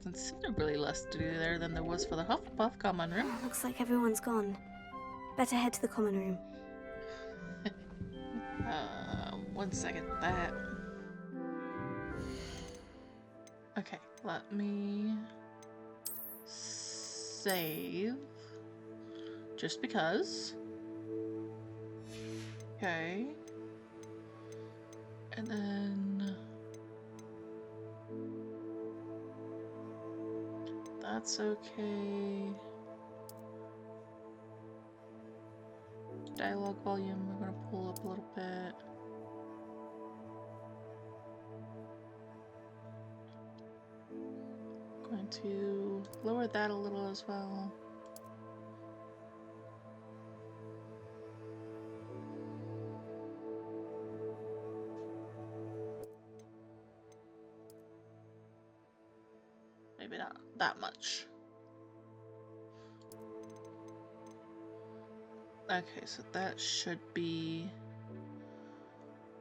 considerably less to do there than there was for the Hufflepuff common room. Looks like everyone's gone. Better head to the common room. 1 second. That. Okay, let me save. Just because. Okay. And then that's okay. Dialogue volume, we're gonna pull up a little bit. Going to lower that a little as well. Maybe not that much. Okay, so that should be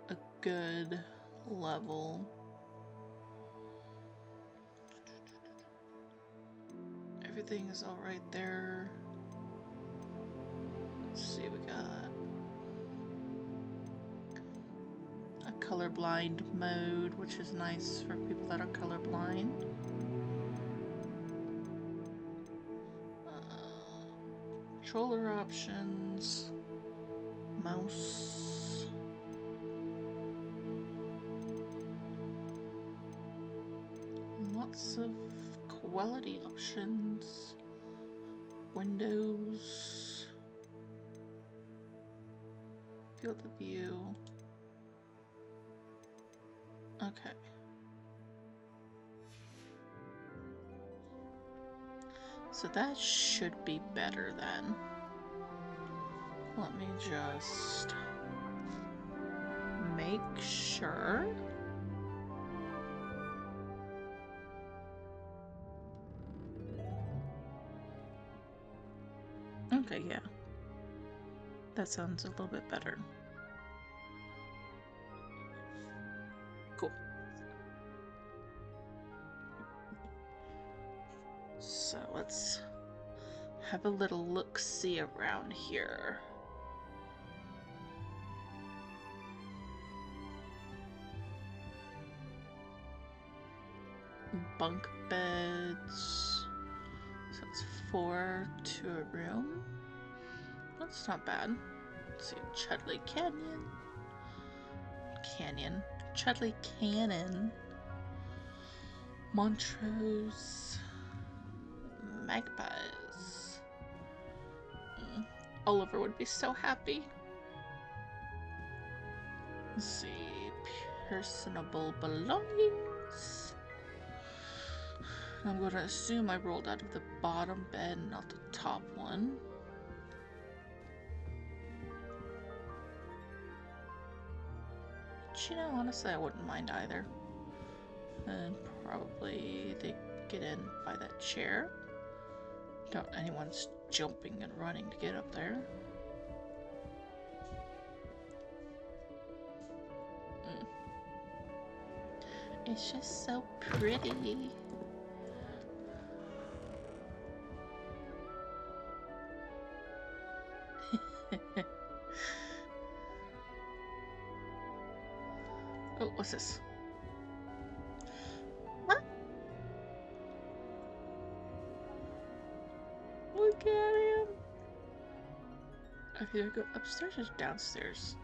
a good level. Everything is all right there. Let's see, we got a colorblind mode, which is nice for people that are colorblind. Controller options, mouse, lots of quality options, windows, field of view. Okay. So that should be better then. Let me just make sure. Okay, yeah. That sounds a little bit better. Cool. So let's have a little look-see around here. Bunk beds. So it's 4 to a room. That's not bad. Let's see, Chudley Canyon. Chudley Cannon. Montrose. Magpies. Oliver would be so happy. Let's see. Personable belongings. I'm going to assume I rolled out of the bottom bed, not the top one. But, you know, honestly, I wouldn't mind either. And probably they get in by that chair. Doubt anyone's jumping and running to get up there. It's just so pretty. Oh, what's this? Huh? Look at him. Okay, do I go upstairs or downstairs?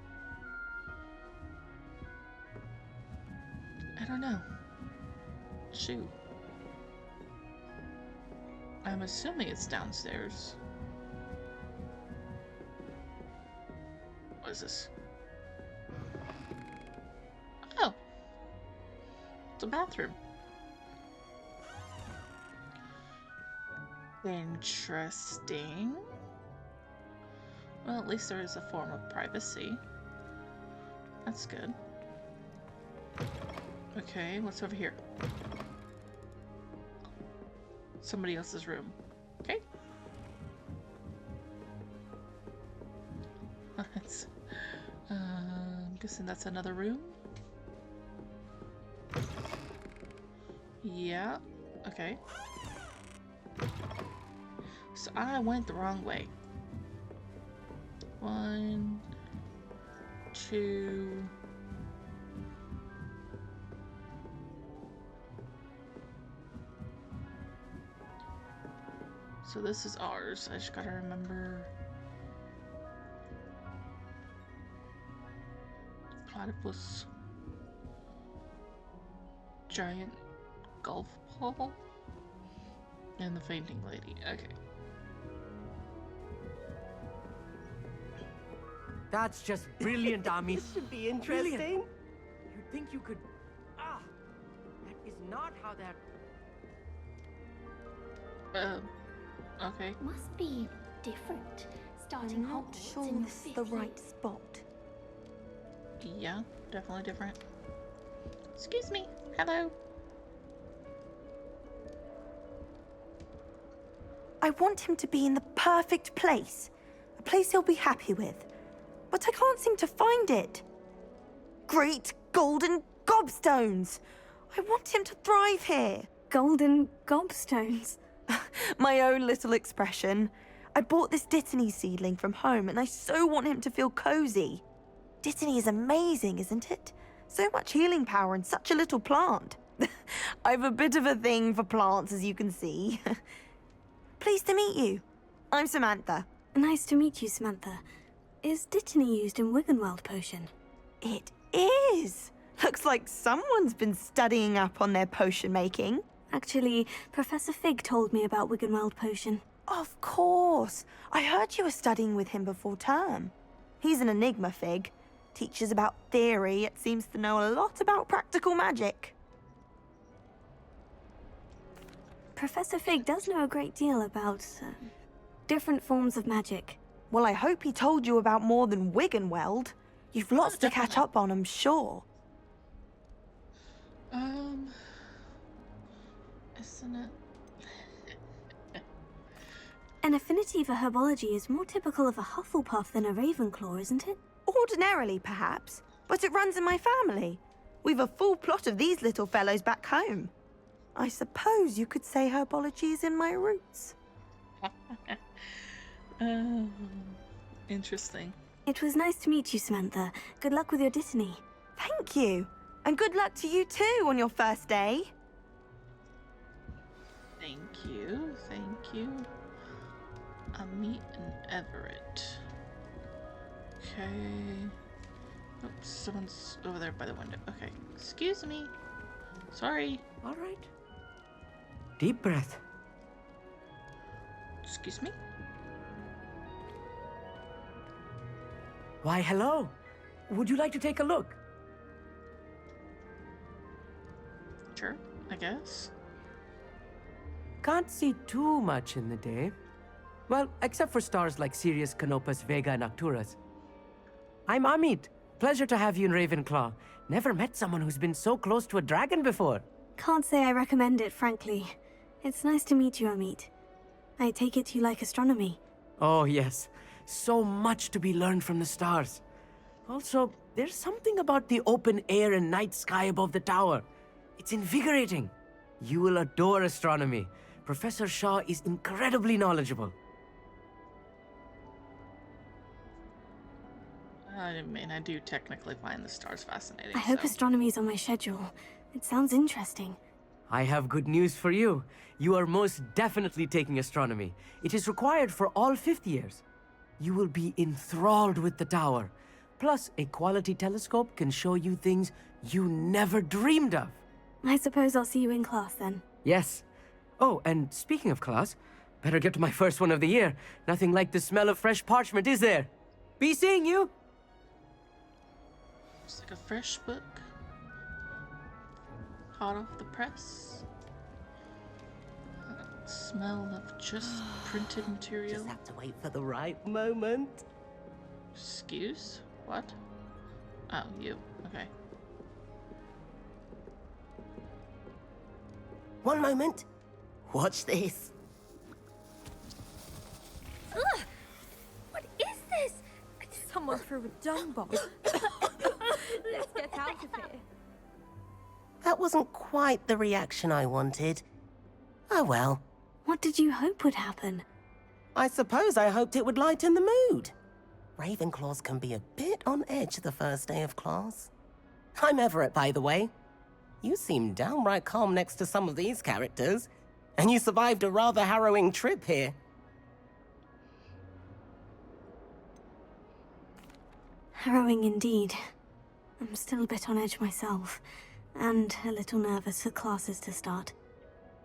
I don't know. Shoot. I'm assuming it's downstairs. What is this? Oh. It's a bathroom. Interesting. Well, at least there is a form of privacy. That's good. Okay, what's over here? Somebody else's room. Okay. I'm guessing that's another room. Yeah. Okay. So I went the wrong way. 1, 2. So this is ours. I just gotta remember. Platypus. Giant golf ball. And the fainting lady. Okay. That's just brilliant, Ami. This should be interesting. You'd think you could... Ah! That is not how that... Okay. Must be different. Starting I'm not Hogwarts sure in this is your the 5th right spot. Yeah, definitely different. Excuse me. Hello. I want him to be in the perfect place. A place he'll be happy with. But I can't seem to find it. Great golden gobstones! I want him to thrive here. Golden gobstones. My own little expression. I bought this Dittany seedling from home and I so want him to feel cozy. Dittany is amazing, isn't it? So much healing power in such a little plant. I've a bit of a thing for plants, as you can see. Pleased to meet you. I'm Samantha. Nice to meet you, Samantha. Is Dittany used in Wiggenweld potion? It is. Looks like someone's been studying up on their potion making. Actually, Professor Fig told me about Wiggenweld potion. Of course. I heard you were studying with him before term. He's an enigma, Fig. Teaches about theory, yet seems to know a lot about practical magic. Professor Fig does know a great deal about different forms of magic. Well, I hope he told you about more than Wiggenweld. You've lots to catch up on, I'm sure. Isn't it? An affinity for herbology is more typical of a Hufflepuff than a Ravenclaw, isn't it? Ordinarily, perhaps, but it runs in my family. We've a full plot of these little fellows back home. I suppose you could say herbology is in my roots. Interesting. It was nice to meet you, Samantha. Good luck with your Dittany. Thank you. And good luck to you too on your first day. Thank you. Thank you. Amit and Everett. Okay. Oops, someone's over there by the window. Okay. Excuse me. Sorry. All right. Deep breath. Excuse me? Why, hello. Would you like to take a look? Sure, I guess. Can't see too much in the day. Well, except for stars like Sirius, Canopus, Vega, and Arcturus. I'm Amit. Pleasure to have you in Ravenclaw. Never met someone who's been so close to a dragon before. Can't say I recommend it, frankly. It's nice to meet you, Amit. I take it you like astronomy. Oh, yes. So much to be learned from the stars. Also, there's something about the open air and night sky above the tower. It's invigorating. You will adore astronomy. Professor Shaw is incredibly knowledgeable. I mean, I do technically find the stars fascinating. I hope so. astronomy's on my schedule. It sounds interesting. I have good news for you. You are most definitely taking astronomy. It is required for all 5th years. You will be enthralled with the tower. Plus, a quality telescope can show you things you never dreamed of. I suppose I'll see you in class then. Yes. Oh, and speaking of class, better get to my first one of the year. Nothing like the smell of fresh parchment, is there? Be seeing you! It's like a fresh book. Hot off the press. Smell of just printed material. Just have to wait for the right moment. Excuse? What? Oh, you. Okay. One moment. Watch this. Ugh! What is this? Someone threw a dung bomb. Let's get out of here. That wasn't quite the reaction I wanted. Oh well. What did you hope would happen? I suppose I hoped it would lighten the mood. Ravenclaws can be a bit on edge the first day of class. I'm Everett, by the way. You seem downright calm next to some of these characters, and you survived a rather harrowing trip here. Harrowing indeed. I'm still a bit on edge myself, and a little nervous for classes to start.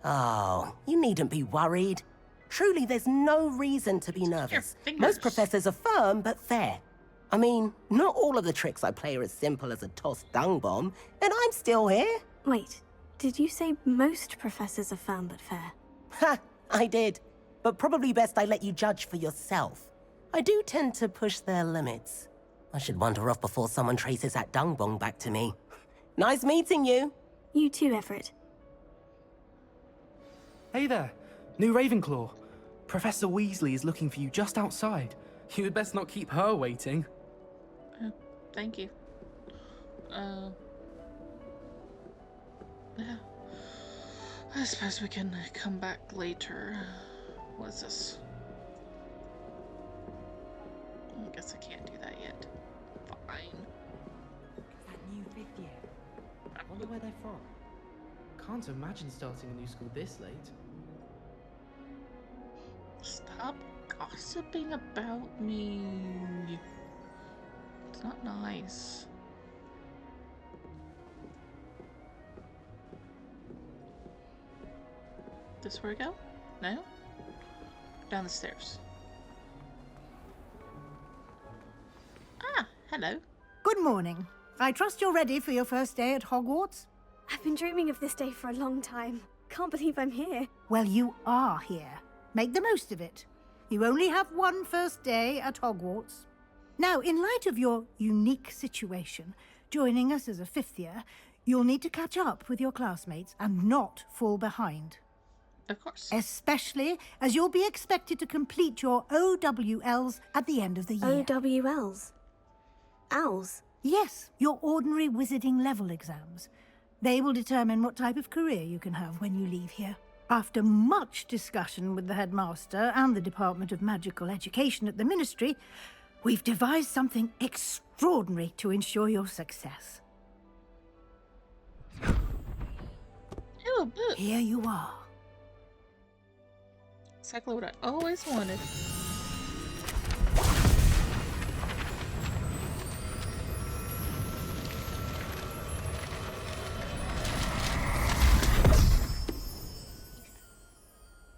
Oh, you needn't be worried. Truly, there's no reason to be nervous. fingers. Most professors are firm but fair. I mean, not all of the tricks I play are as simple as a tossed dung bomb, and I'm still here. Wait, did you say most professors are firm but fair? Ha, I did. But probably best I let you judge for yourself. I do tend to push their limits. I should wander off before someone traces that dung bomb back to me. Nice meeting you. You too, Everett. Hey there, new Ravenclaw. Professor Weasley is looking for you just outside. You had best not keep her waiting. Thank you. Yeah. I suppose we can come back later. What's this? I guess I can't do that yet. Fine. That new fifth year. I wonder where they're from. Can't imagine starting a new school this late. Stop gossiping about me. It's not nice. This where I go? No? Down the stairs. Ah, hello. Good morning. I trust you're ready for your first day at Hogwarts? I've been dreaming of this day for a long time. Can't believe I'm here. Well, you are here. Make the most of it. You only have one first day at Hogwarts. Now, in light of your unique situation, joining us as a fifth year, you'll need to catch up with your classmates and not fall behind. Of course. Especially as you'll be expected to complete your OWLs at the end of the year. OWLs? Owls? Yes, your ordinary wizarding level exams. They will determine what type of career you can have when you leave here. After much discussion with the headmaster and the Department of Magical Education at the Ministry, we've devised something extraordinary to ensure your success. Ew, a book. Here you are. Exactly what I always wanted.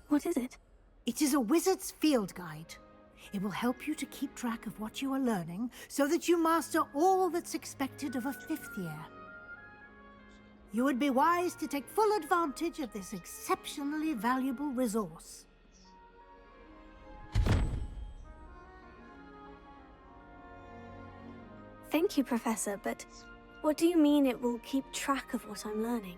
What is it? It is a wizard's field guide. It will help you to keep track of what you are learning so that you master all that's expected of a fifth year. You would be wise to take full advantage of this exceptionally valuable resource. Thank you, Professor, but what do you mean it will keep track of what I'm learning?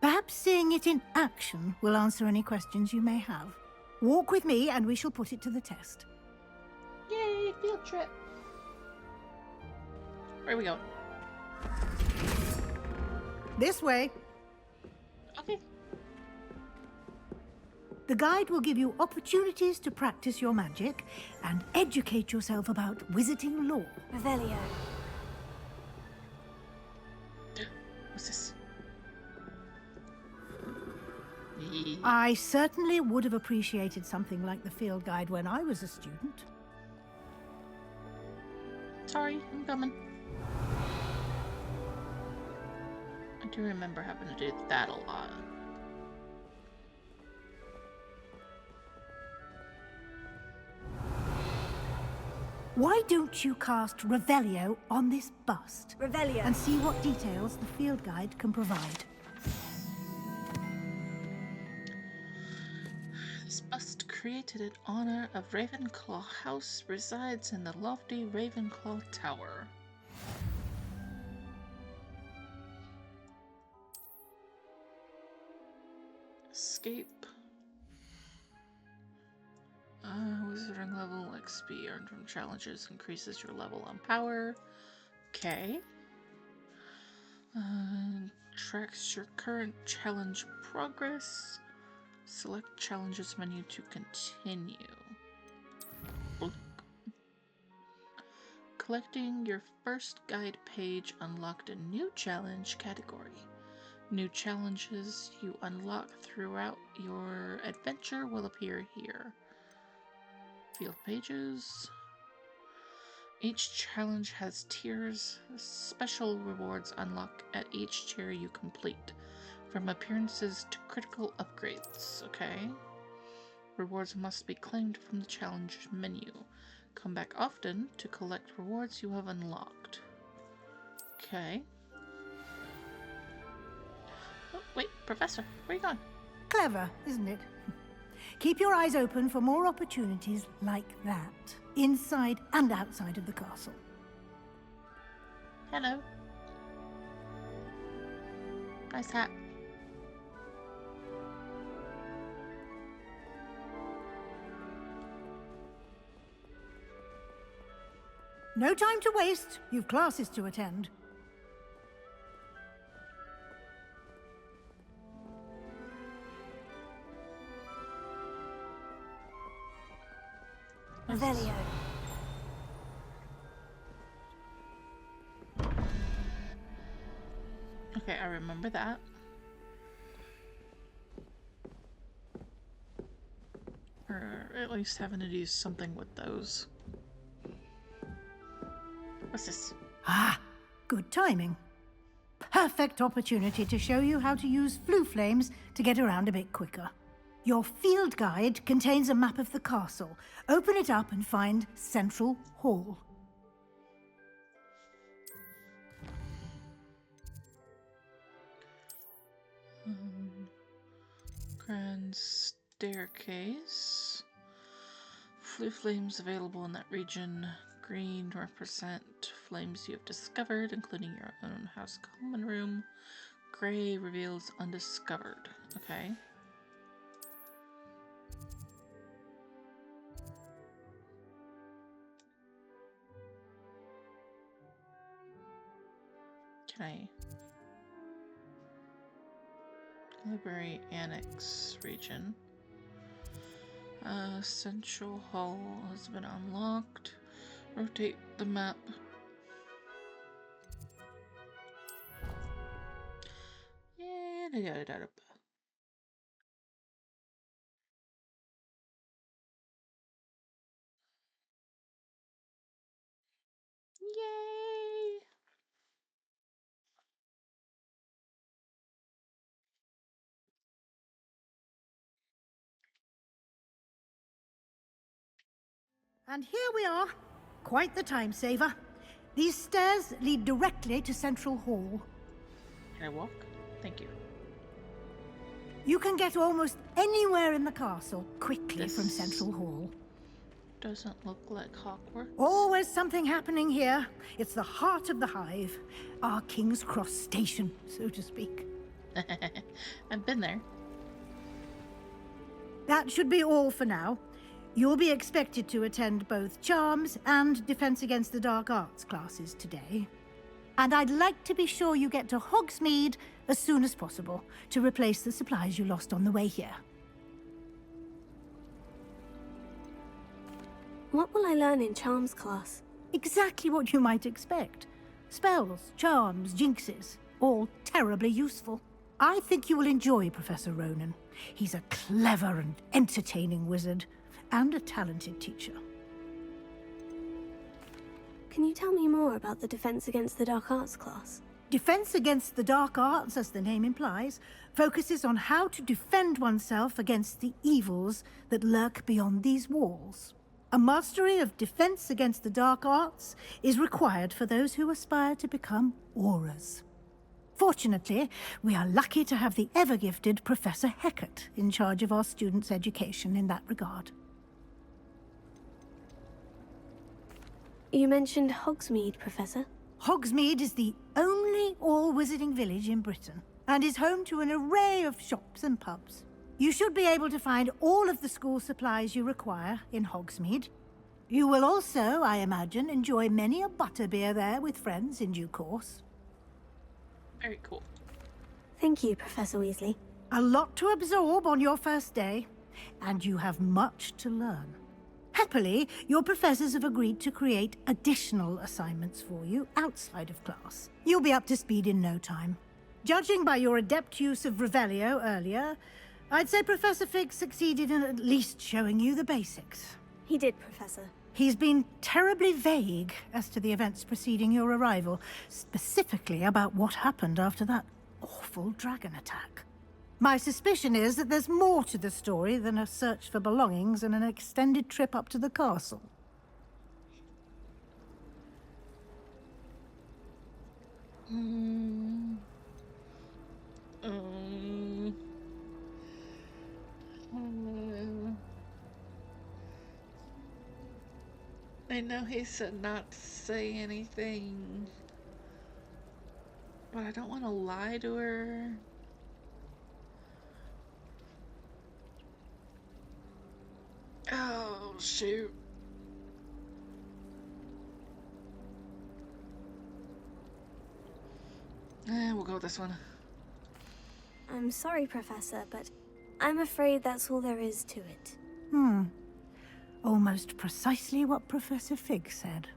Perhaps seeing it in action will answer any questions you may have. Walk with me and we shall put it to the test. Yay, field trip. Where are we going? This way. Okay. The guide will give you opportunities to practice your magic and educate yourself about wizarding lore. Revelio. What's this? I certainly would have appreciated something like the field guide when I was a student. Sorry, I'm coming. I do remember having to do that a lot. Why don't you cast Revelio on this bust? Revelio. And see what details the field guide can provide. This bust, created in honor of Ravenclaw House, resides in the lofty Ravenclaw Tower. Escape. Wizarding level XP earned from challenges increases your level on power. Okay. Tracks your current challenge progress. Select challenges menu to continue. Look. Collecting your first guide page unlocked a new challenge category. New challenges you unlock throughout your adventure will appear here. Field pages. Each challenge has tiers. Special rewards unlock at each tier you complete, from appearances to critical upgrades. Okay. Rewards must be claimed from the challenge menu. Come back often to collect rewards you have unlocked. Okay. Oh, wait, Professor, where are you going? Clever, isn't it? Keep your eyes open for more opportunities like that, inside and outside of the castle. Hello. Nice hat. No time to waste. You've classes to attend. Ethereal. Okay, I remember that. Or at least having to do something with those. What's this? Ah, good timing. Perfect opportunity to show you how to use flue flames to get around a bit quicker. Your field guide contains a map of the castle. Open it up and find Central Hall. Grand staircase. Flue flames available in that region. Green represent flames you have discovered, including your own house common room. Gray reveals undiscovered. Okay. Can I? Library Annex region. Central Hall has been unlocked. Rotate the map. Yay! And here we are. Quite the time saver. These stairs lead directly to Central Hall. Can I walk? Thank you. You can get almost anywhere in the castle quickly This from Central Hall. doesn't look like Hogwarts. Always something happening here. It's the heart of the hive. Our King's Cross station, so to speak. I've been there. That should be all for now. You'll be expected to attend both Charms and Defense Against the Dark Arts classes today. And I'd like to be sure you get to Hogsmeade as soon as possible to replace the supplies you lost on the way here. What will I learn in Charms class? Exactly what you might expect. Spells, charms, jinxes, all terribly useful. I think you will enjoy Professor Ronan. He's a clever and entertaining wizard, and a talented teacher. Can you tell me more about the Defense Against the Dark Arts class? Defense Against the Dark Arts, as the name implies, focuses on how to defend oneself against the evils that lurk beyond these walls. A mastery of Defense Against the Dark Arts is required for those who aspire to become Aurors. Fortunately, we are lucky to have the ever-gifted Professor Hecat in charge of our students' education in that regard. You mentioned Hogsmeade, Professor. Hogsmeade is the only all-wizarding village in Britain, and is home to an array of shops and pubs. You should be able to find all of the school supplies you require in Hogsmeade. You will also, I imagine, enjoy many a butterbeer there with friends in due course. Very cool. Thank you, Professor Weasley. A lot to absorb on your first day, and you have much to learn. Happily, your professors have agreed to create additional assignments for you outside of class. You'll be up to speed in no time. Judging by your adept use of Revelio earlier, I'd say Professor Fig succeeded in at least showing you the basics. He did, Professor. He's been terribly vague as to the events preceding your arrival, specifically about what happened after that awful dragon attack. My suspicion is that there's more to the story than a search for belongings and an extended trip up to the castle. I know he said not to say anything, but I don't want to lie to her. Oh, shoot. We'll go with this one. I'm sorry, Professor, but I'm afraid that's all there is to it. Almost precisely what Professor Fig said.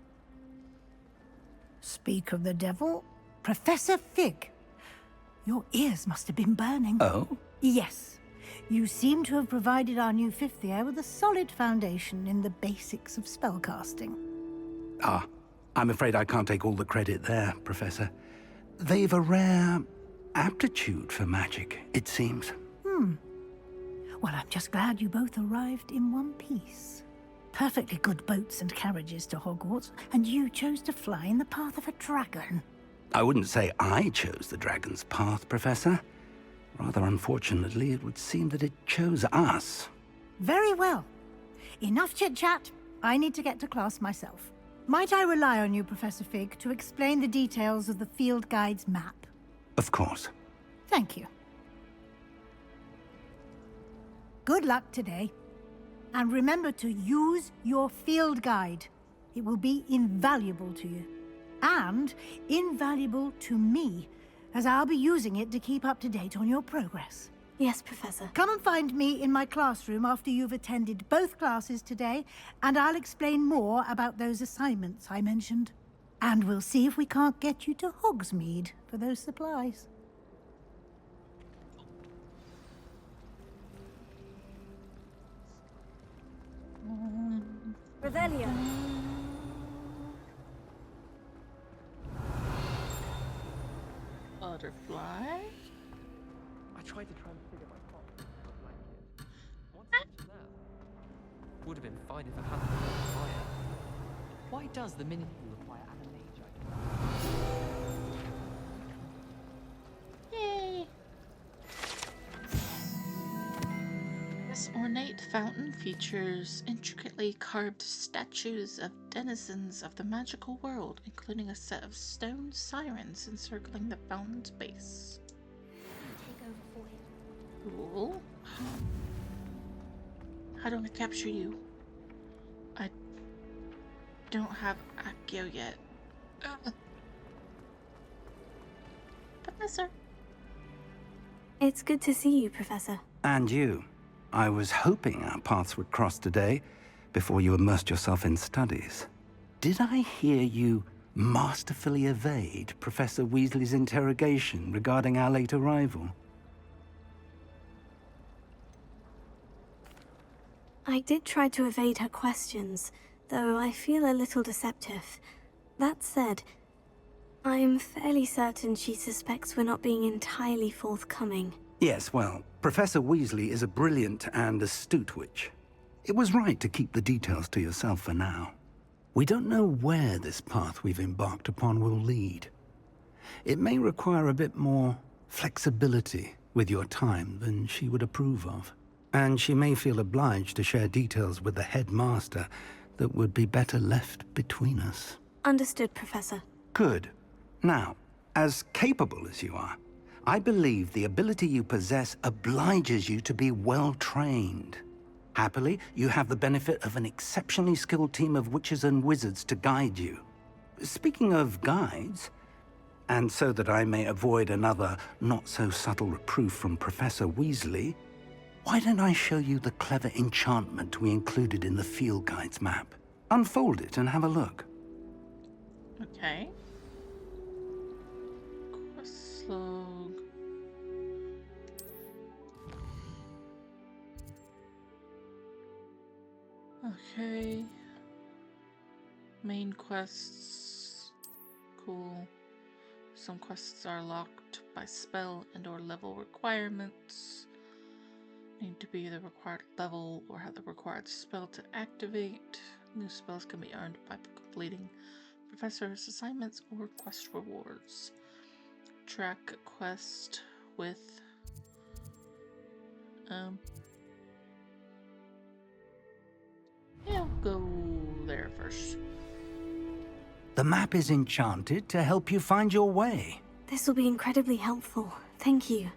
Speak of the devil, Professor Fig. Your ears must have been burning. Oh? Yes. You seem to have provided our new fifth year with a solid foundation in the basics of spellcasting. Ah, I'm afraid I can't take all the credit there, Professor. They've a rare aptitude for magic, it seems. Well, I'm just glad you both arrived in one piece. Perfectly good boats and carriages to Hogwarts, and you chose to fly in the path of a dragon. I wouldn't say I chose the dragon's path, Professor. Rather unfortunately, it would seem that it chose us. Very well. Enough chit-chat. I need to get to class myself. Might I rely on you, Professor Fig, to explain the details of the field guide's map? Of course. Thank you. Good luck today. And remember to use your field guide. It will be invaluable to you. And invaluable to me, as I'll be using it to keep up to date on your progress. Yes, Professor. Come and find me in my classroom after you've attended both classes today, and I'll explain more about those assignments I mentioned. And we'll see if we can't get you to Hogsmeade for those supplies. Revelio. Butterfly. I tried to transfigure my pot into a blanket. What's up there? Would have been fine if it hadn't been on fire. Why does the mini require animation? Yay! This ornate fountain features intricately carved statues of denizens of the magical world, including a set of stone sirens encircling the fountain's base. Take over for him. Cool. How do I capture you? I don't have Accio yet. Professor. It's good to see you, Professor. And you. I was hoping our paths would cross today, before you immersed yourself in studies. Did I hear you masterfully evade Professor Weasley's interrogation regarding our late arrival? I did try to evade her questions, though I feel a little deceptive. That said, I'm fairly certain she suspects we're not being entirely forthcoming. Yes, well, Professor Weasley is a brilliant and astute witch. It was right to keep the details to yourself for now. We don't know where this path we've embarked upon will lead. It may require a bit more flexibility with your time than she would approve of. And she may feel obliged to share details with the headmaster that would be better left between us. Understood, Professor. Good. Now, as capable as you are, I believe the ability you possess obliges you to be well-trained. Happily, you have the benefit of an exceptionally skilled team of witches and wizards to guide you. Speaking of guides, And so that I may avoid another not-so-subtle reproof from Professor Weasley, why don't I show you the clever enchantment we included in the field guide's map? Unfold it and have a look. Okay. Quest log. Okay. Main quests. Cool. Some quests are locked by spell and or level requirements. Need to be the required level or have the required spell to activate. New spells can be earned by completing professor's assignments or quest rewards. Track quest with yeah, we'll go there first. The map is enchanted to help you find your way. This will be incredibly helpful. Thank you.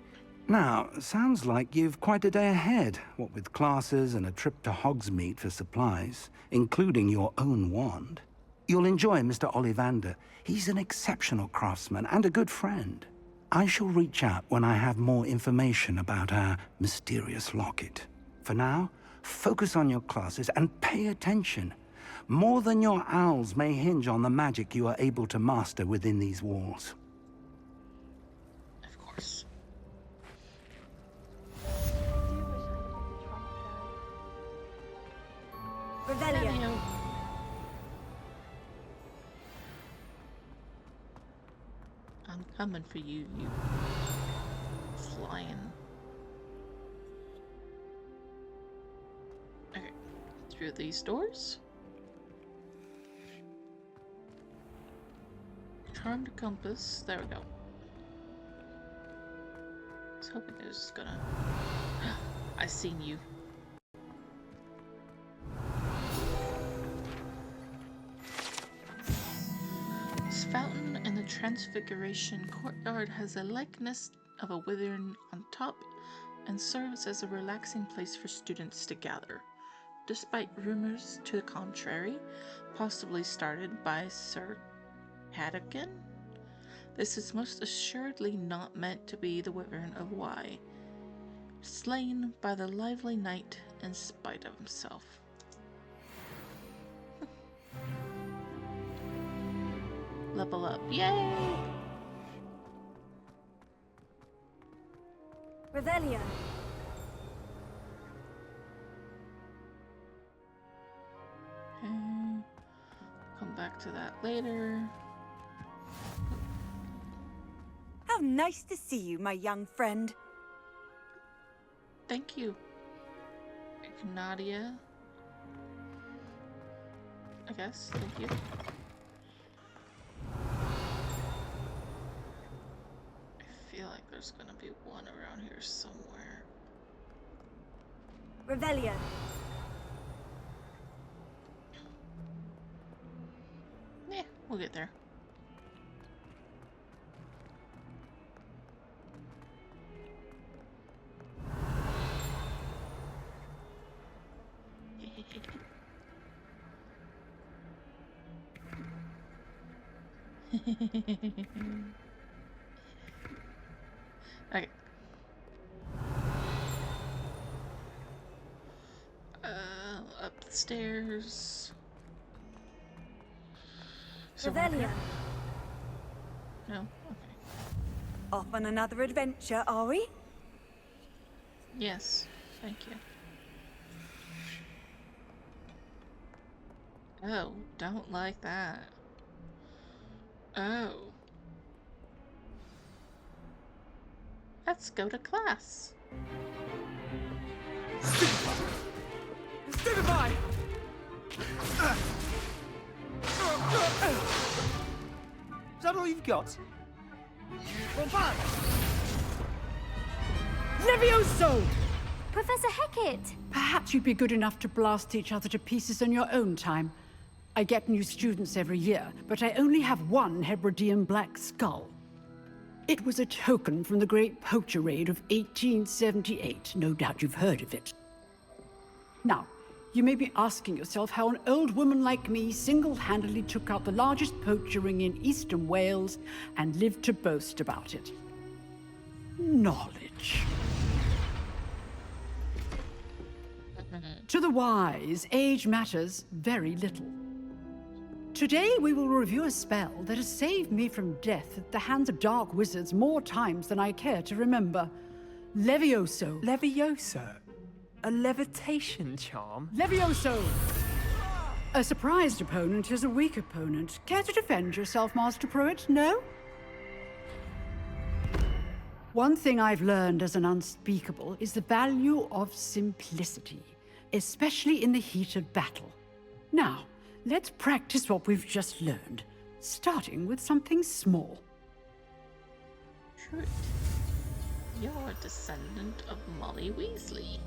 Now, sounds like you've quite a day ahead, what with classes and a trip to Hogsmeade for supplies, including your own wand. You'll enjoy Mr. Ollivander. He's an exceptional craftsman and a good friend. I shall reach out when I have more information about our mysterious locket. For now, focus on your classes and pay attention. More than your owls may hinge on the magic you are able to master within these walls. Of course. Revelio. I'm coming for you, you flying. Okay, through these doors. Charmed compass. There we go. I was hoping it was gonna. I seen you. This fountain in the Transfiguration courtyard has a likeness of a wyvern on top and serves as a relaxing place for students to gather, despite rumors to the contrary, possibly started by Sir Cadogan. This is most assuredly not meant to be the wyvern of Y, slain by the lively knight in spite of himself. Level up. Yay! Revelio. Okay. Come back to that later. How nice to see you, my young friend. Thank you, Nadia. I guess. Thank you. I feel like there's gonna be one around here somewhere. Revelio. Yeah, we'll get there. Okay. Up the stairs. Revelio. No? Okay. Off on another adventure, are we? Yes, thank you. Oh, don't like that. Oh. Let's go to class. Stupefy! Is that all you've got? Bombard! Levioso! Professor Hecat! Perhaps you'd be good enough to blast each other to pieces in your own time. I get new students every year, but I only have one Hebridean black skull. It was a token from the Great Poacher Raid of 1878. No doubt you've heard of it. Now, You may be asking yourself how an old woman like me single-handedly took out the largest poacher ring in eastern Wales and lived to boast about it. Knowledge. To the wise, age matters very little. Today we will review a spell that has saved me from death at the hands of dark wizards more times than I care to remember. Levioso. Levioso? A levitation charm? Levioso! A surprised opponent is a weak opponent. Care to defend yourself, Master Pruitt? No? One thing I've learned as an unspeakable is the value of simplicity, especially in the heat of battle. Now, let's practice what we've just learned, starting with something small. Truth. You're a descendant of Molly Weasley.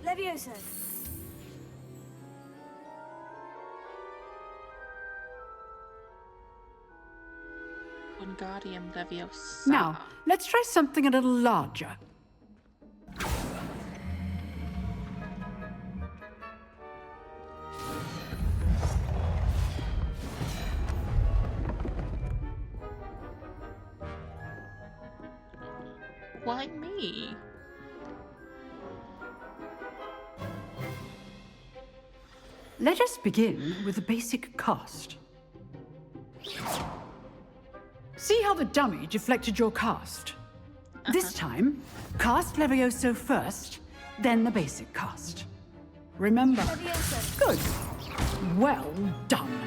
Levioso. Wingardium Leviosa. Now, let's try something a little larger. Why me? Let us begin with the basic cast. See how the dummy deflected your cast? This time, cast Levioso first, then the basic cast. Remember? Levioso. Good. Well done.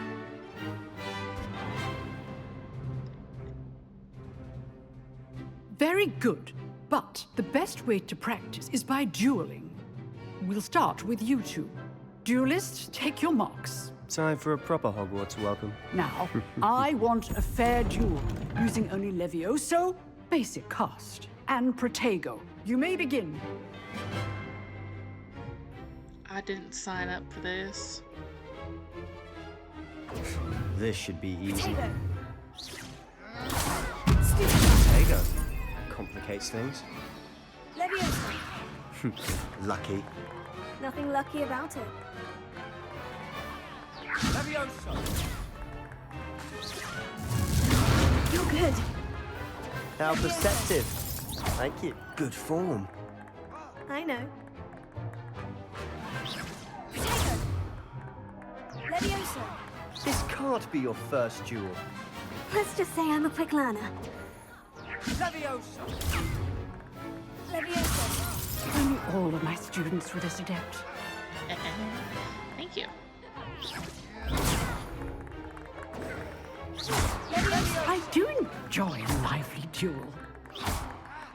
Very good. But the best way to practice is by dueling. We'll start with you two. Duelists, take your marks. Time for a proper Hogwarts welcome. Now, I want a fair duel, using only Levioso, basic cast, and Protego. You may begin. I didn't sign up for this. This should be easy. Protego. Protego. Complicates things. Levioso. Lucky. Nothing lucky about it. Levioso! You're good. How perceptive. Thank you. Good form. I know. Protego. Levioso. This can't be your first duel. Let's just say I'm a quick learner. Levioso! Levioso. Only all of my students were this adept. Thank you. I do enjoy a lively duel.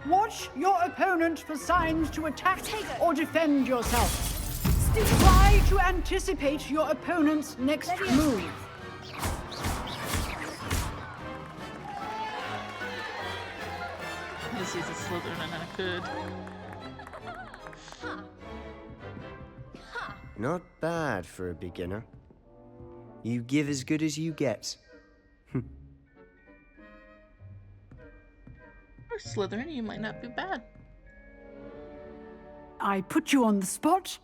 Watch your opponent for signs to attack or defend yourself. Try to anticipate your opponent's next move. This is a Slytherin and I could. Not bad for a beginner. You give as good as you get. For Slytherin, you might not be bad. I put you on the spot,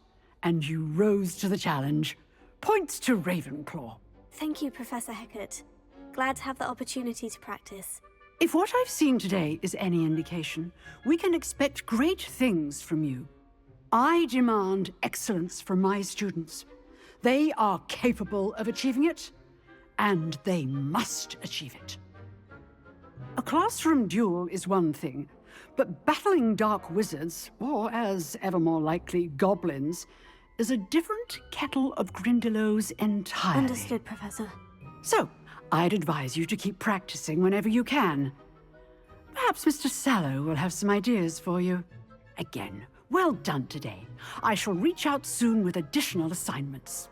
and you rose to the challenge. Points to Ravenclaw. Thank you, Professor Hecat. Glad to have the opportunity to practice. If what I've seen today is any indication, we can expect great things from you. I demand excellence from my students. They are capable of achieving it, and they must achieve it. A classroom duel is one thing, but battling dark wizards, or as ever more likely, goblins, is a different kettle of Grindylows entirely. Understood, Professor. So, I'd advise you to keep practicing whenever you can. Perhaps Mr. Sallow will have some ideas for you. Again, well done today. I shall reach out soon with additional assignments.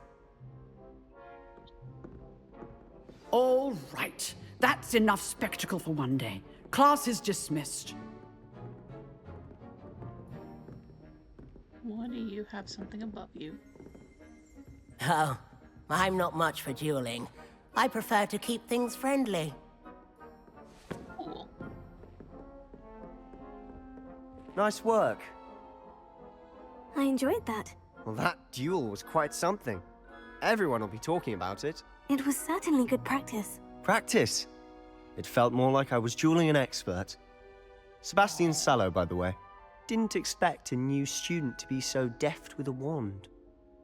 All right. That's enough spectacle for one day. Class is dismissed. Why do you have something above you? Oh, I'm not much for dueling. I prefer to keep things friendly. Cool. Nice work. I enjoyed that. Well, that duel was quite something. Everyone will be talking about it. It was certainly good practice. Practice. It felt more like I was dueling an expert. Sebastian Sallow, by the way. Didn't expect a new student to be so deft with a wand.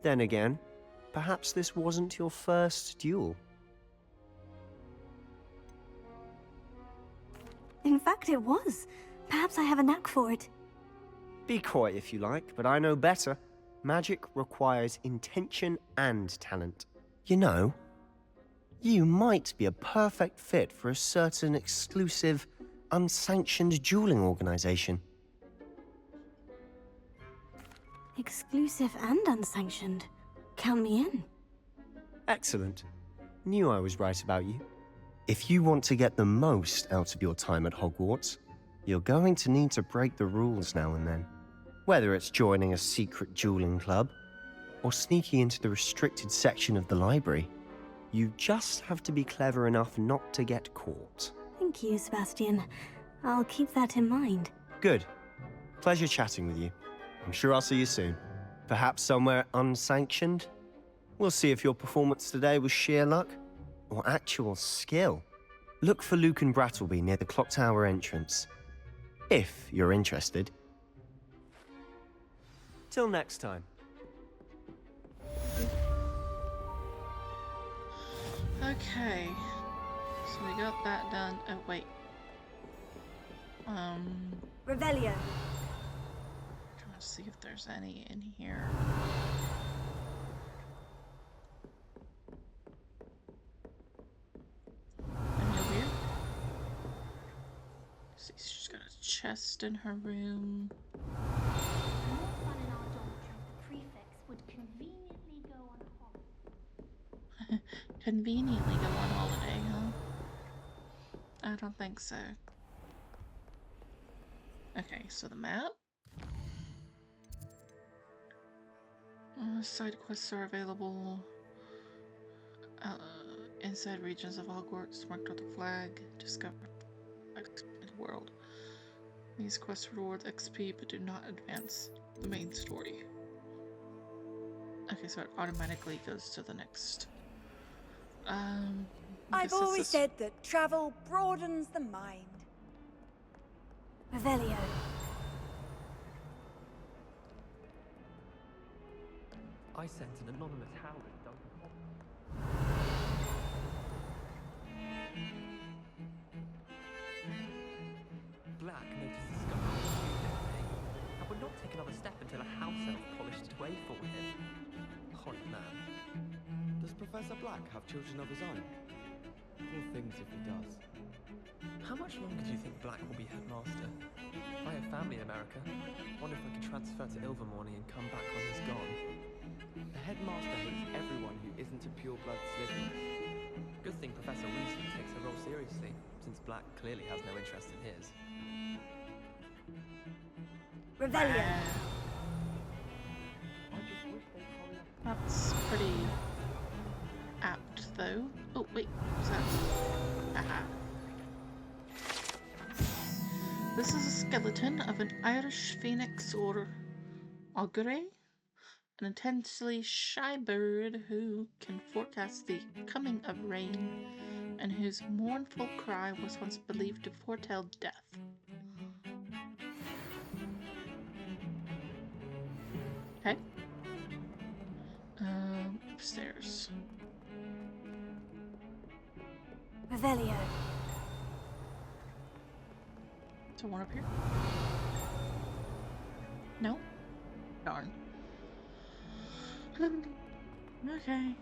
Then again, perhaps this wasn't your first duel. In fact, it was. Perhaps I have a knack for it. Be coy if you like, but I know better. Magic requires intention and talent. You know, you might be a perfect fit for a certain exclusive, unsanctioned dueling organization. Exclusive and unsanctioned. Count me in. Excellent. Knew I was right about you. If you want to get the most out of your time at Hogwarts, you're going to need to break the rules now and then. Whether it's joining a secret dueling club, or sneaking into the restricted section of the library, you just have to be clever enough not to get caught. Thank you, Sebastian. I'll keep that in mind. Good. Pleasure chatting with you. I'm sure I'll see you soon. Perhaps somewhere unsanctioned? We'll see if your performance today was sheer luck or actual skill. Look for Luke and Brattleby near the clock tower entrance. If you're interested. Till next time. Okay. So we got that done. Oh, wait. Revelio. Trying to see if there's any in here. Any over here? See, she's got a chest in her room. Conveniently go on holiday, huh? I don't think so. Okay, so the map. Side quests are available inside regions of Hogwarts, marked with a flag. Discover expanded world. These quests reward XP but do not advance the main story. Okay, so it automatically goes to the next. I've always said that travel broadens the mind. Revelio. I sent an anonymous howler to Black noticed the scar and would not take another step until a house elf polished it away for him. Horrid man. Does Professor Black have children of his own? Poor things if he does. How much longer do you think Black will be headmaster? I have family in America. Wonder if I can transfer to Ilvermorny and come back when he's gone. The headmaster hates everyone who isn't a pure-blood Slytherin. Good thing Professor Weasley takes her role seriously, since Black clearly has no interest in his. Revelio. That's pretty apt, though. Oh, wait, what's that? Aha. This is a skeleton of an Irish phoenix or augury, an intensely shy bird who can forecast the coming of rain and whose mournful cry was once believed to foretell death. Okay. Upstairs. Revelio. So one up here? No? Darn. Okay.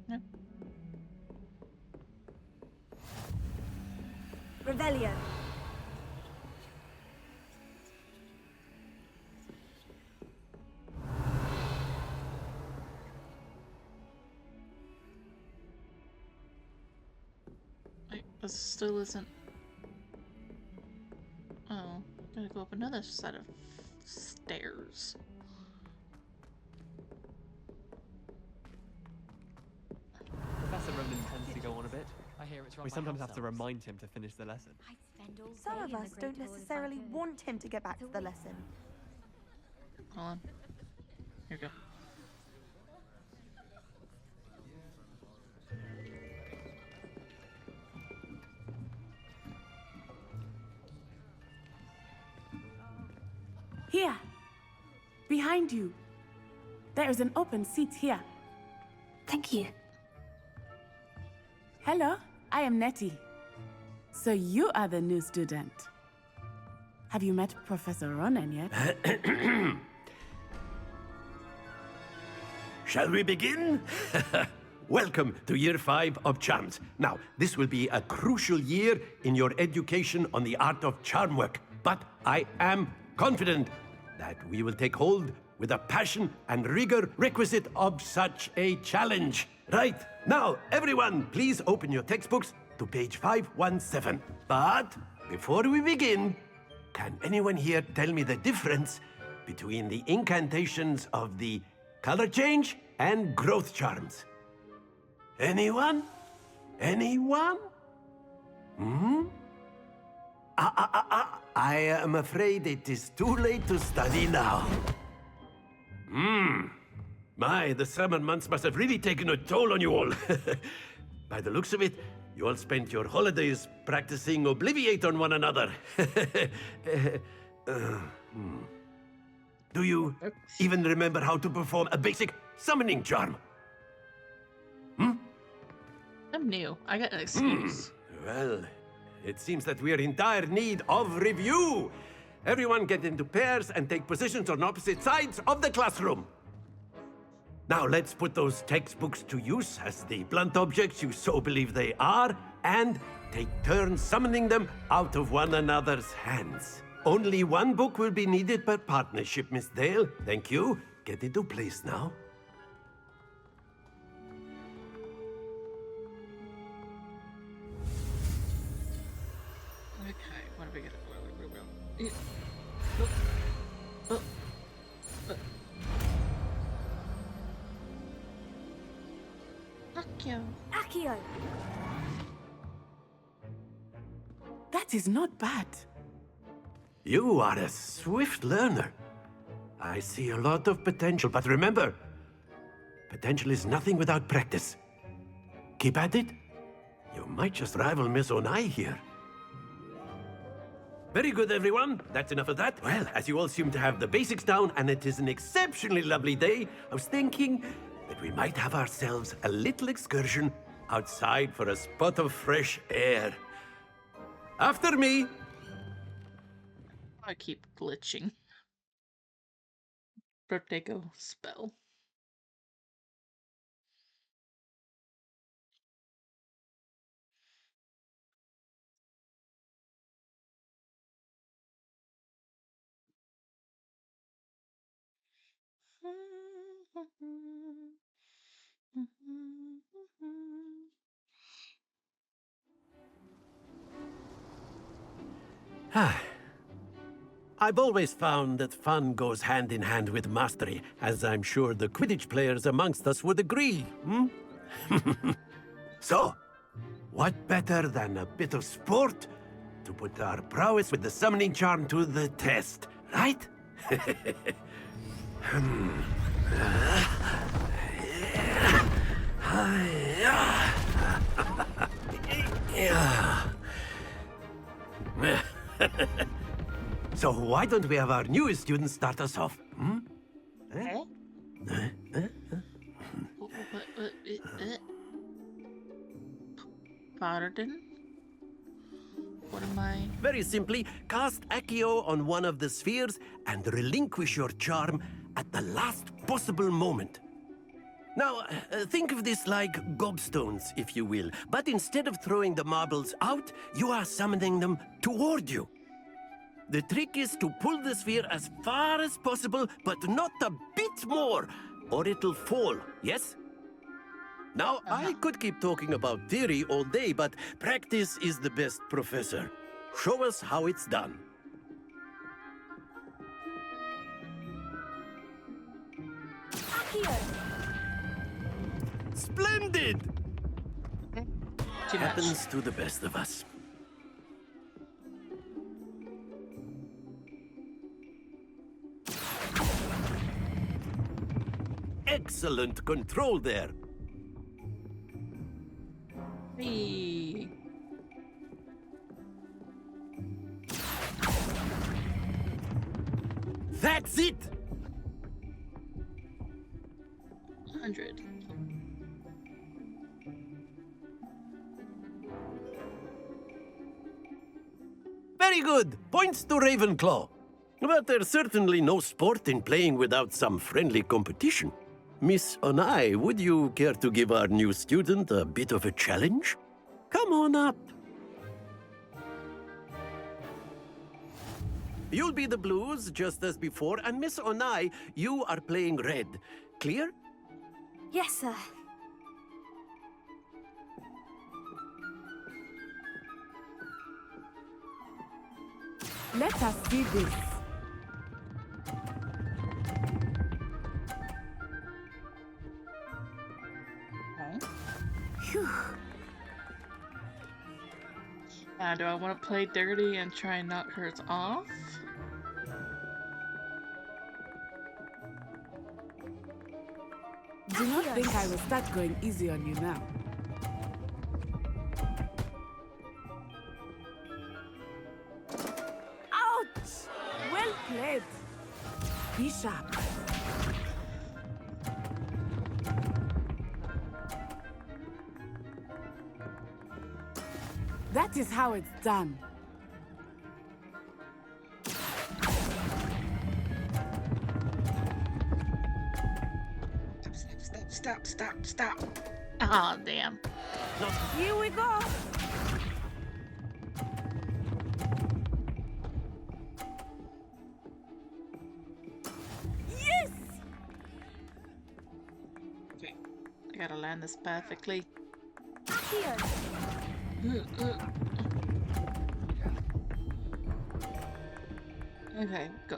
Nope. Revelio. This still isn't... Oh, gotta go up another set of stairs. Professor Ronan tends to go on a bit. I hear it's we sometimes have to remind him to finish the lesson. Some of us don't necessarily want him to get back to the lesson. Hold on. Here you go. Here. Behind you. There is an open seat here. Thank you. Hello, I am Nettie. So you are the new student. Have you met Professor Ronan yet? Shall we begin? Welcome to Year 5 of Charms. Now, this will be a crucial year in your education on the art of charm work, but I am confident that we will take hold with the passion and rigor requisite of such a challenge. Right, now, everyone, please open your textbooks to page 517. But before we begin, can anyone here tell me the difference between the incantations of the color change and growth charms? Anyone? Anyone? I am afraid it is too late to study now. My, the summer months must have really taken a toll on you all. By the looks of it, you all spent your holidays practicing Obliviate on one another. Do you even remember how to perform a basic summoning charm? I'm new. I got an excuse. Well, it seems that we are in dire need of review. Everyone get into pairs and take positions on opposite sides of the classroom. Now let's put those textbooks to use as the blunt objects you so believe they are, and take turns summoning them out of one another's hands. Only one book will be needed per partnership, Miss Dale. Thank you. Get into place now. Okay, what do we get? Accio. Accio. That is not bad. You are a swift learner. I see a lot of potential, but remember, potential is nothing without practice. Keep at it. You might just rival Miss Onai here. Very good, everyone. That's enough of that. Well, as you all seem to have the basics down, and it is an exceptionally lovely day, I was thinking that we might have ourselves a little excursion outside for a spot of fresh air. After me. I keep glitching. Protego spell. I've always found that fun goes hand in hand with mastery, as I'm sure the Quidditch players amongst us would agree, So, what better than a bit of sport to put our prowess with the summoning charm to the test, right? So why don't we have our newest student start us off? Pardon? What am I? Very simply, cast Accio on one of the spheres and relinquish your charm at the last possible moment. Now, think of this like gobstones, if you will, but instead of throwing the marbles out, you are summoning them toward you. The trick is to pull the sphere as far as possible, but not a bit more, or it'll fall, yes? Now, I could keep talking about theory all day, but practice is the best professor. Show us how it's done. Splendid! Happens to the best of us. Excellent control there. Hey. That's it! 100. Very good. Points to Ravenclaw. But there's certainly no sport in playing without some friendly competition. Miss Onai, would you care to give our new student a bit of a challenge? Come on up. You'll be the blues, just as before, and Miss Onai, you are playing red. Clear? Yes, sir. Let us see this. Phew. Do I want to play dirty and try and knock hers off? Do not think I will start going easy on you now. Ouch! Well played. Be sharp. That is how it's done. Stop. Ah, damn. Here we go. Yes! Okay, I gotta land this perfectly. Here. Okay, go.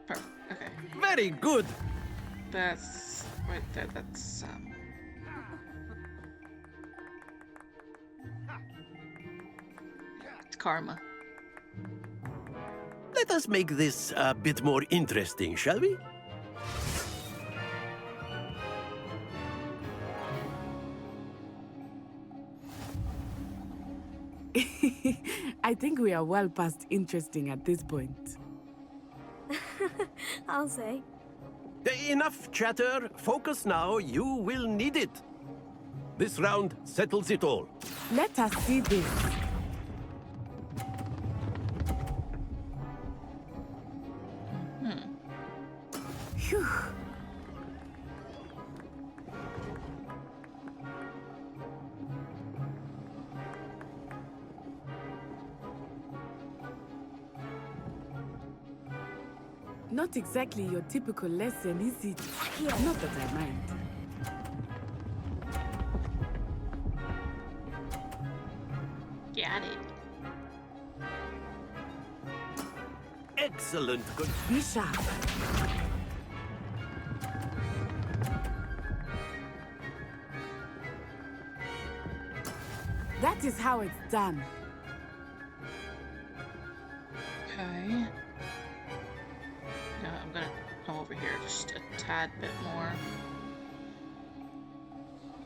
Perfect. Okay. Very good. That's right there. That's it's karma. Let us make this a bit more interesting, shall we? I think we are well past interesting at this point. I'll say. Enough chatter. Focus now. You will need it. This round settles it all. Let us see this. Phew. Not exactly your typical lesson, is it? Not that I mind. Got it. Excellent. Good. Be sharp. That is how it's done. Okay. I'm gonna come over here just a tad bit more.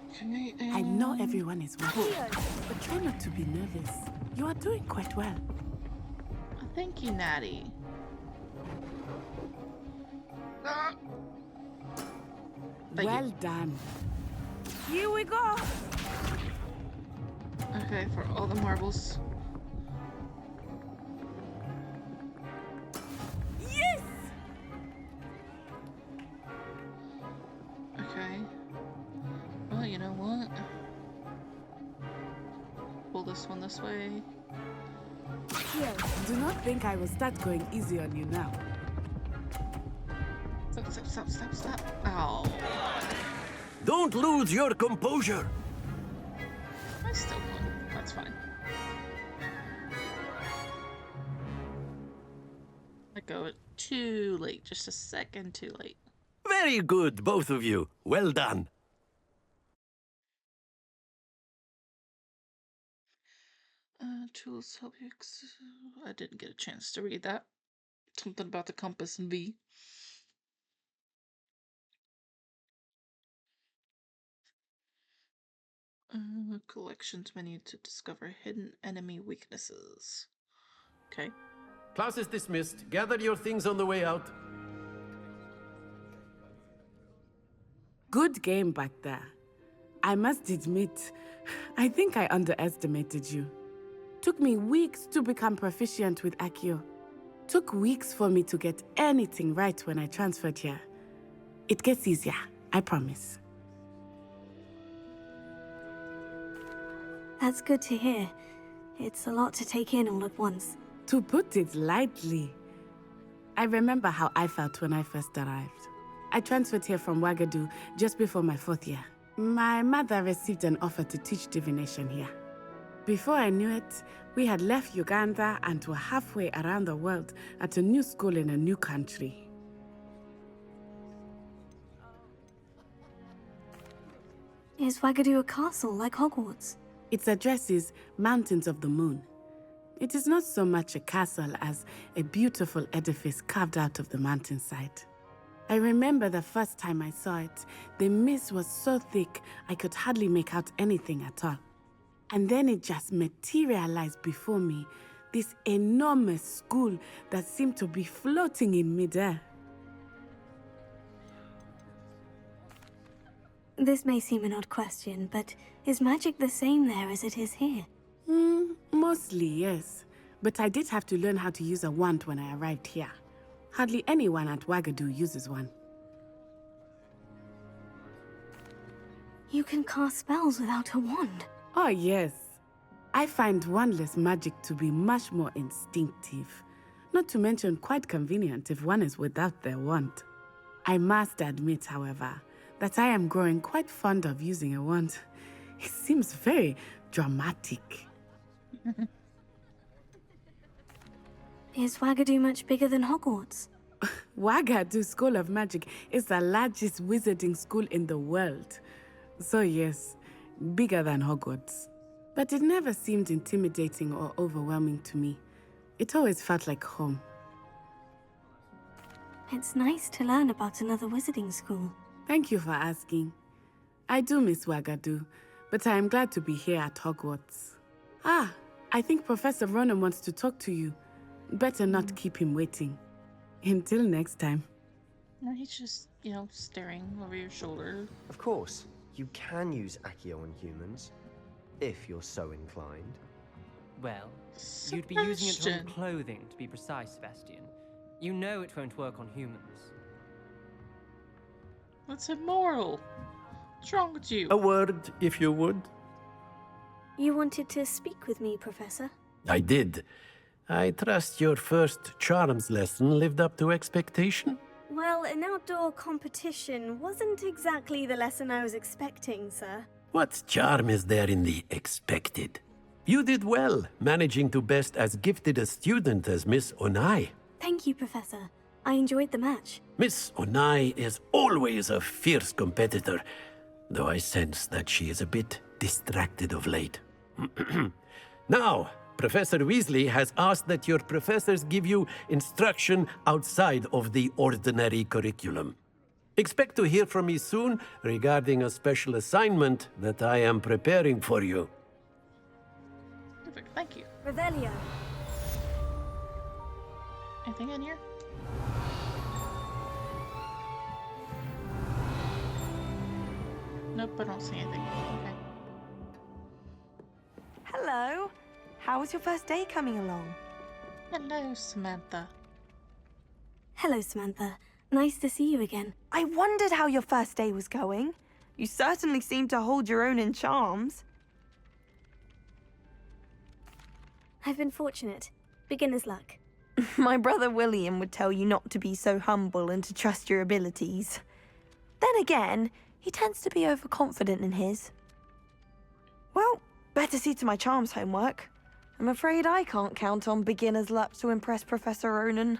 Okay, I know everyone is watching, but try not to be nervous. You are doing quite well. Thank you, Natty. Well done. Here we go. Okay, for all the marbles. Yes! Okay. Well, you know what? Pull this one this way. Here. Do not think I will start going easy on you now. Stop. Ow. Don't Don't lose your composure. I still won. That's fine. I go too late. Just a second too late. Very good, both of you. Well done. Tools help you. I didn't get a chance to read that. Something about the compass and V. Collections menu to discover hidden enemy weaknesses. Okay. Class is dismissed. Gather your things on the way out. Good game back there. I must admit, I think I underestimated you. Took me weeks to become proficient with Accio. Took weeks for me to get anything right when I transferred here. It gets easier, I promise. That's good to hear. It's a lot to take in all at once. To put it lightly, I remember how I felt when I first arrived. I transferred here from Ouagadougou just before my 4th year. My mother received an offer to teach divination here. Before I knew it, we had left Uganda and were halfway around the world at a new school in a new country. Is Ouagadougou a castle like Hogwarts? Its address is Mountains of the Moon. It is not so much a castle as a beautiful edifice carved out of the mountainside. I remember the first time I saw it, the mist was so thick I could hardly make out anything at all. And then it just materialized before me, this enormous school that seemed to be floating in midair. This may seem an odd question, but is magic the same there as it is here? Mostly, yes. But I did have to learn how to use a wand when I arrived here. Hardly anyone at Ouagadougou uses one. You can cast spells without a wand? Oh, yes. I find wandless magic to be much more instinctive. Not to mention quite convenient if one is without their wand. I must admit, however, that I am growing quite fond of using a wand. It seems very dramatic. Is Ouagadougou much bigger than Hogwarts? Ouagadougou School of Magic is the largest wizarding school in the world. So yes, bigger than Hogwarts. But it never seemed intimidating or overwhelming to me. It always felt like home. It's nice to learn about another wizarding school. Thank you for asking. I do miss Ouagadougou, but I am glad to be here at Hogwarts. Ah, I think Professor Ronan wants to talk to you. Better not keep him waiting. Until next time. No, he's just, staring over your shoulder. Of course, you can use Accio on humans, if you're so inclined. Well, you'd be using it on clothing, to be precise, Sebastian. You know it won't work on humans. That's immoral. What's wrong with you? A word, if you would. You wanted to speak with me, Professor? I did. I trust your first charms lesson lived up to expectation? Well, an outdoor competition wasn't exactly the lesson I was expecting, sir. What charm is there in the expected? You did well, managing to best as gifted a student as Miss Onai. Thank you, Professor. I enjoyed the match. Miss Onai is always a fierce competitor, though I sense that she is a bit distracted of late. Now, Professor Weasley has asked that your professors give you instruction outside of the ordinary curriculum. Expect to hear from me soon regarding a special assignment that I am preparing for you. Perfect, thank you. Revelio. Anything in here? Nope, I don't see anything. Okay. Hello. How was your first day coming along? Hello, Samantha. Hello, Samantha. Nice to see you again. I wondered how your first day was going. You certainly seem to hold your own in charms. I've been fortunate. Beginner's luck. My brother William would tell you not to be so humble and to trust your abilities. Then again, He tends to be overconfident in his. Well, better see to my charms homework. I'm afraid I can't count on beginner's luck to impress Professor Ronan.